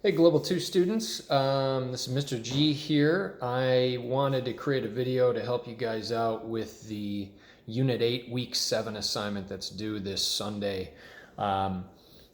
Hey, Global 2 students. This is Mr. G here. I wanted to create a video to help you guys out with the Unit 8 Week 7 assignment that's due this Sunday. I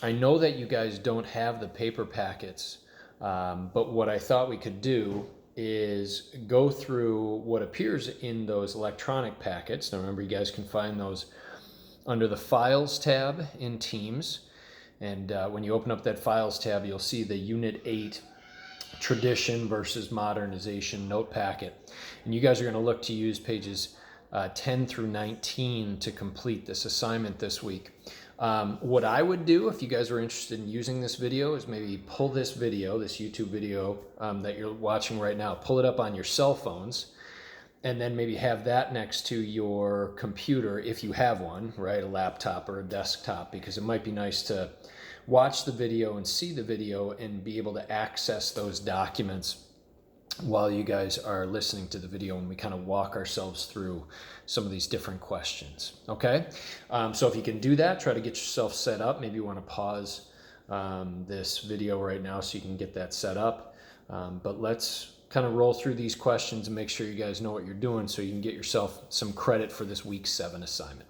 know that you guys don't have the paper packets, but what I thought we could do is go through what appears in those electronic packets. Now remember, you guys can find those under the Files tab in Teams. And when you open up that Files tab, you'll see the Unit 8 Tradition versus Modernization note packet. And you guys are going to look to use pages 10 through 19 to complete this assignment this week. What I would do if you guys are interested in using this video is maybe pull this video, this YouTube video that you're watching right now, pull it up on your cell phones, and then maybe have that next to your computer if you have one, right? A laptop or a desktop, because it might be nice to watch the video and see the video and be able to access those documents while you guys are listening to the video and we kind of walk ourselves through some of these different questions, okay? So if you can do that, try to get yourself set up. Maybe you want to pause this video right now so you can get that set up. But let's kind of roll through these questions and make sure you guys know what you're doing so you can get yourself some credit for this week 7 assignment.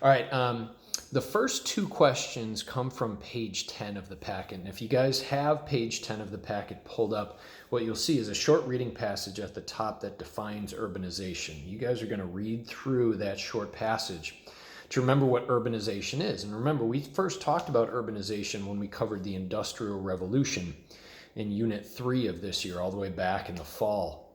All right, the first two questions come from page 10 of the packet. And if you guys have page 10 of the packet pulled up, what you'll see is a short reading passage at the top that defines urbanization. You guys are going to read through that short passage to remember what urbanization is. And remember, we first talked about urbanization when we covered the Industrial Revolution in Unit 3 of this year, all the way back in the fall.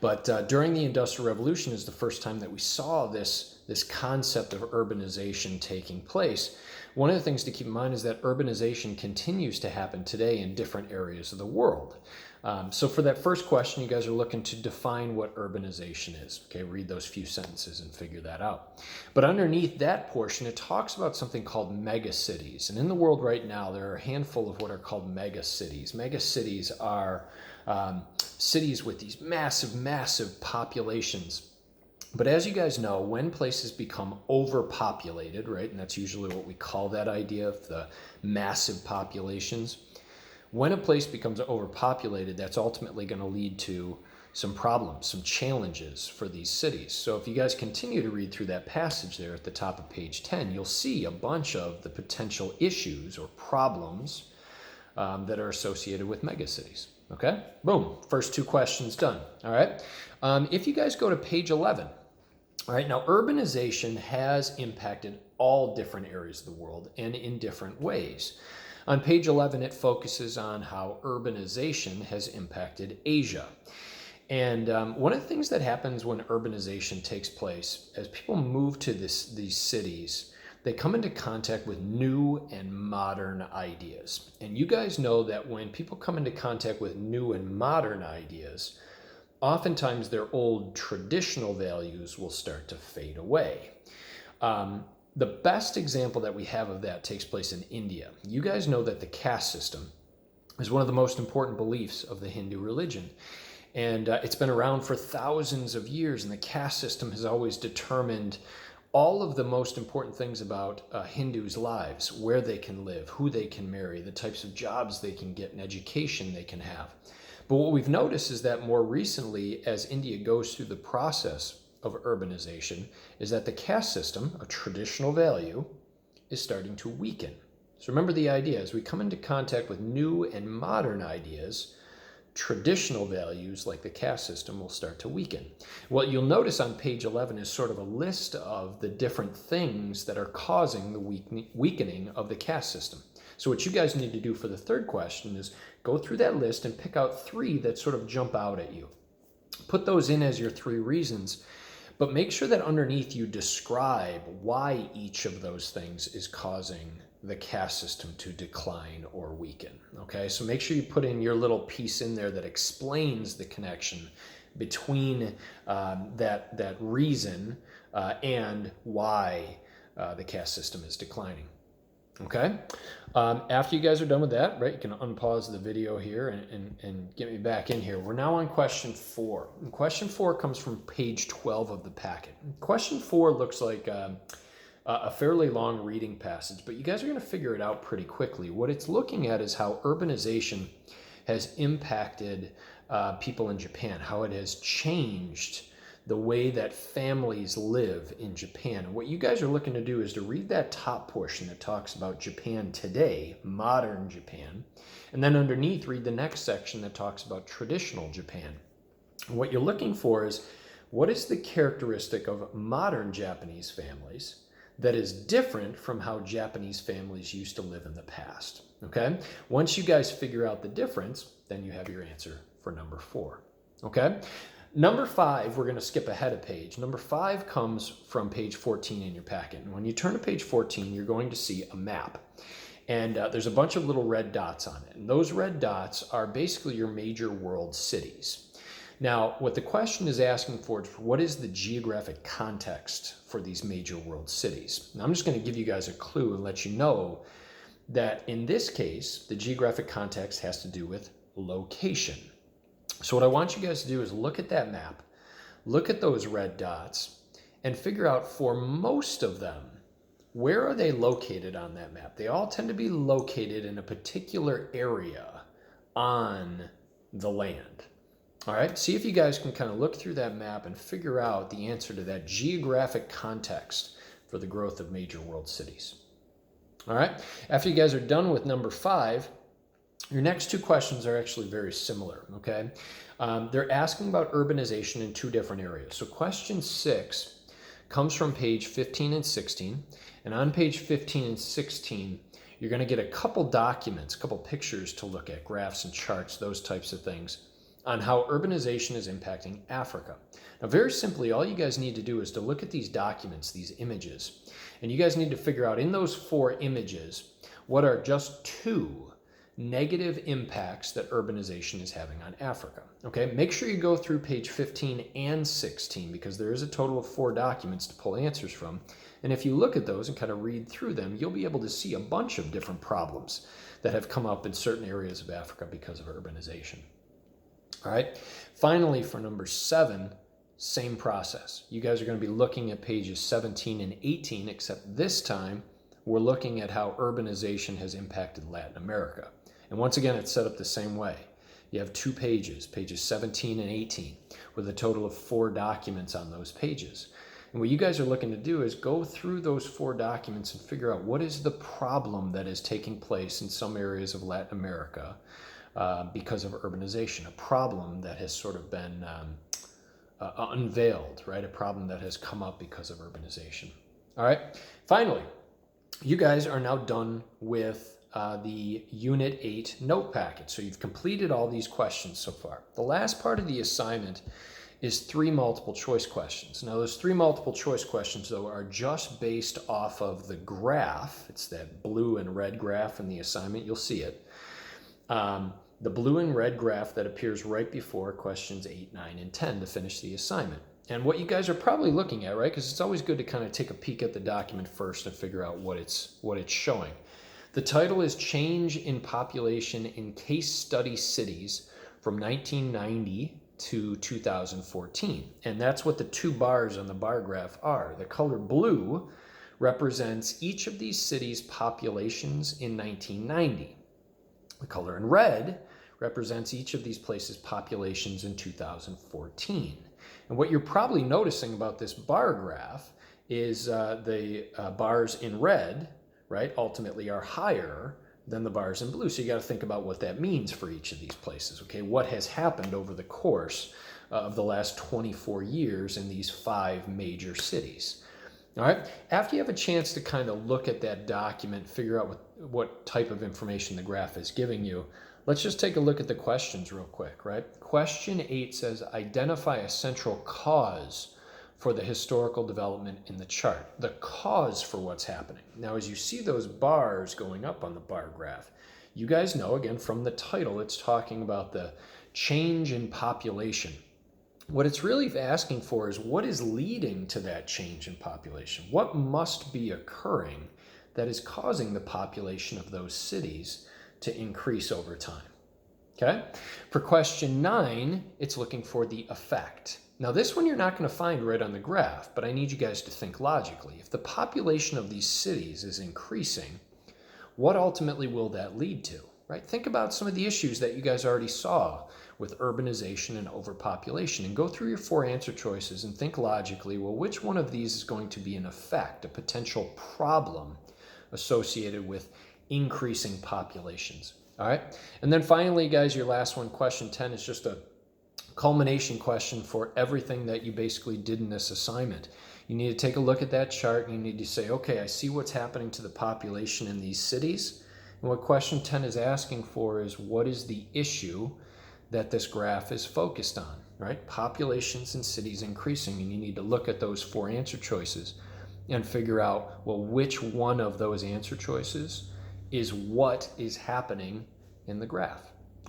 But during the Industrial Revolution is the first time that we saw this concept of urbanization taking place. One of the things to keep in mind is that urbanization continues to happen today in different areas of the world. So for that first question, you guys are looking to define what urbanization is. Okay, read those few sentences and figure that out. But underneath that portion, it talks about something called megacities. And in the world right now, there are a handful of what are called megacities. Megacities are cities with these massive populations. But as you guys know, when places become overpopulated, right, and that's usually what we call that idea of the massive populations, when a place becomes overpopulated, that's ultimately going to lead to some problems, some challenges for these cities. So if you guys continue to read through that passage there at the top of page 10, you'll see a bunch of the potential issues or problems that are associated with megacities. Okay, boom, first two questions done. All right, if you guys go to page 11, all right, now urbanization has impacted all different areas of the world and in different ways. On page 11, it focuses on how urbanization has impacted Asia. And one of the things that happens when urbanization takes place, as people move to these cities, they come into contact with new and modern ideas. And you guys know that when people come into contact with new and modern ideas, oftentimes their old traditional values will start to fade away. The best example that we have of that takes place in India. You guys know that the caste system is one of the most important beliefs of the Hindu religion. And it's been around for thousands of years, and the caste system has always determined all of the most important things about Hindus' lives: where they can live, who they can marry, the types of jobs they can get, and education they can have. But what we've noticed is that more recently, as India goes through the process of urbanization, is that the caste system, a traditional value, is starting to weaken. So remember the idea, as we come into contact with new and modern ideas, traditional values like the caste system will start to weaken. What you'll notice on page 11 is sort of a list of the different things that are causing the weakening of the caste system. So what you guys need to do for the third question is go through that list and pick out 3 that sort of jump out at you. Put those in as your 3 reasons, but make sure that underneath you describe why each of those things is causing the caste system to decline or weaken. Okay, so make sure you put in your little piece in there that explains the connection between that reason and why the caste system is declining. Okay, after you guys are done with that, right, you can unpause the video here and get me back in here. We're now on question 4. And question 4 comes from page 12 of the packet. Question 4 looks like a fairly long reading passage, but you guys are going to figure it out pretty quickly. What it's looking at is how urbanization has impacted people in Japan, how it has changed the way that families live in Japan. And what you guys are looking to do is to read that top portion that talks about Japan today, modern Japan, and then underneath read the next section that talks about traditional Japan. And what you're looking for is, what is the characteristic of modern Japanese families that is different from how Japanese families used to live in the past? Okay? Once you guys figure out the difference, then you have your answer for number 4. Okay? Number 5, we're going to skip ahead a page. Number 5 comes from page 14 in your packet. And when you turn to page 14, you're going to see a map. And there's a bunch of little red dots on it. And those red dots are basically your major world cities. Now, what the question is asking for is, what is the geographic context for these major world cities? Now, I'm just going to give you guys a clue and let you know that in this case, the geographic context has to do with location. So what I want you guys to do is look at that map, look at those red dots, and figure out, for most of them, where are they located on that map? They all tend to be located in a particular area on the land. All right, see if you guys can kind of look through that map and figure out the answer to that geographic context for the growth of major world cities. All right, after you guys are done with number 5, your next 2 questions are actually very similar, okay? They're asking about urbanization in 2 different areas. So question 6 comes from page 15 and 16. And on page 15 and 16, you're going to get a couple documents, a couple pictures to look at, graphs and charts, those types of things, on how urbanization is impacting Africa. Now, very simply, all you guys need to do is to look at these documents, these images, and you guys need to figure out in those 4 images what are just 2 negative impacts that urbanization is having on Africa. Okay, make sure you go through page 15 and 16 because there is a total of 4 documents to pull answers from. And if you look at those and kind of read through them, you'll be able to see a bunch of different problems that have come up in certain areas of Africa because of urbanization. All right, finally, for number 7, same process. You guys are going to be looking at pages 17 and 18, except this time we're looking at how urbanization has impacted Latin America. And once again, it's set up the same way. You have 2 pages, pages 17 and 18, with a total of 4 documents on those pages. And what you guys are looking to do is go through those 4 documents and figure out what is the problem that is taking place in some areas of Latin America because of urbanization, a problem that has sort of been unveiled, right? A problem that has come up because of urbanization. All right, finally, you guys are now done with the Unit 8 note packet. So you've completed all these questions so far. The last part of the assignment is 3 multiple choice questions. Now those 3 multiple choice questions, though, are just based off of the graph. It's that blue and red graph in the assignment. You'll see it. The blue and red graph that appears right before questions 8, 9, and 10 to finish the assignment. And what you guys are probably looking at, right, because it's always good to kind of take a peek at the document first and figure out what it's showing. The title is Change in Population in Case Study Cities from 1990 to 2014. And that's what the 2 bars on the bar graph are. The color blue represents each of these cities' populations in 1990. The color in red represents each of these places' populations in 2014. And what you're probably noticing about this bar graph is the bars in red, right, ultimately are higher than the bars in blue. So you got to think about what that means for each of these places, okay? What has happened over the course of the last 24 years in these 5 major cities? All right, after you have a chance to kind of look at that document, figure out what type of information the graph is giving you, let's just take a look at the questions real quick, right? Question 8 says, identify a central cause for the historical development in the chart, the cause for what's happening. Now, as you see those bars going up on the bar graph, you guys know, again, from the title, it's talking about the change in population. What it's really asking for is what is leading to that change in population? What must be occurring that is causing the population of those cities to increase over time? Okay? For question 9, it's looking for the effect. Now this one you're not going to find right on the graph, but I need you guys to think logically. If the population of these cities is increasing, what ultimately will that lead to, right? Think about some of the issues that you guys already saw with urbanization and overpopulation, and go through your 4 answer choices and think logically, well, which one of these is going to be an effect, a potential problem associated with increasing populations? All right. And then finally, guys, your last one, question 10, is just a culmination question for everything that you basically did in this assignment. You need to take a look at that chart and you need to say, okay, I see what's happening to the population in these cities. And what question 10 is asking for is, what is the issue that this graph is focused on, right? Populations in cities increasing, and you need to look at those 4 answer choices and figure out, well, which one of those answer choices is what is happening in the graph.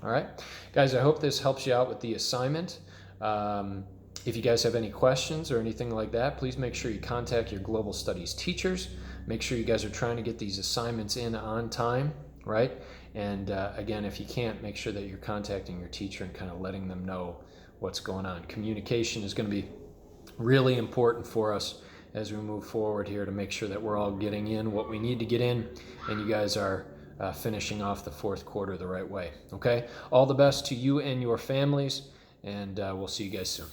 All right, guys, I hope this helps you out with the assignment. If you guys have any questions or anything like that, please make sure you contact your global studies teachers. Make sure you guys are trying to get these assignments in on time, right? And again, if you can't, make sure that you're contacting your teacher and kind of letting them know what's going on. Communication is going to be really important for us as we move forward here to make sure that we're all getting in what we need to get in, and you guys are finishing off the 4th quarter the right way. Okay? All the best to you and your families, and we'll see you guys soon.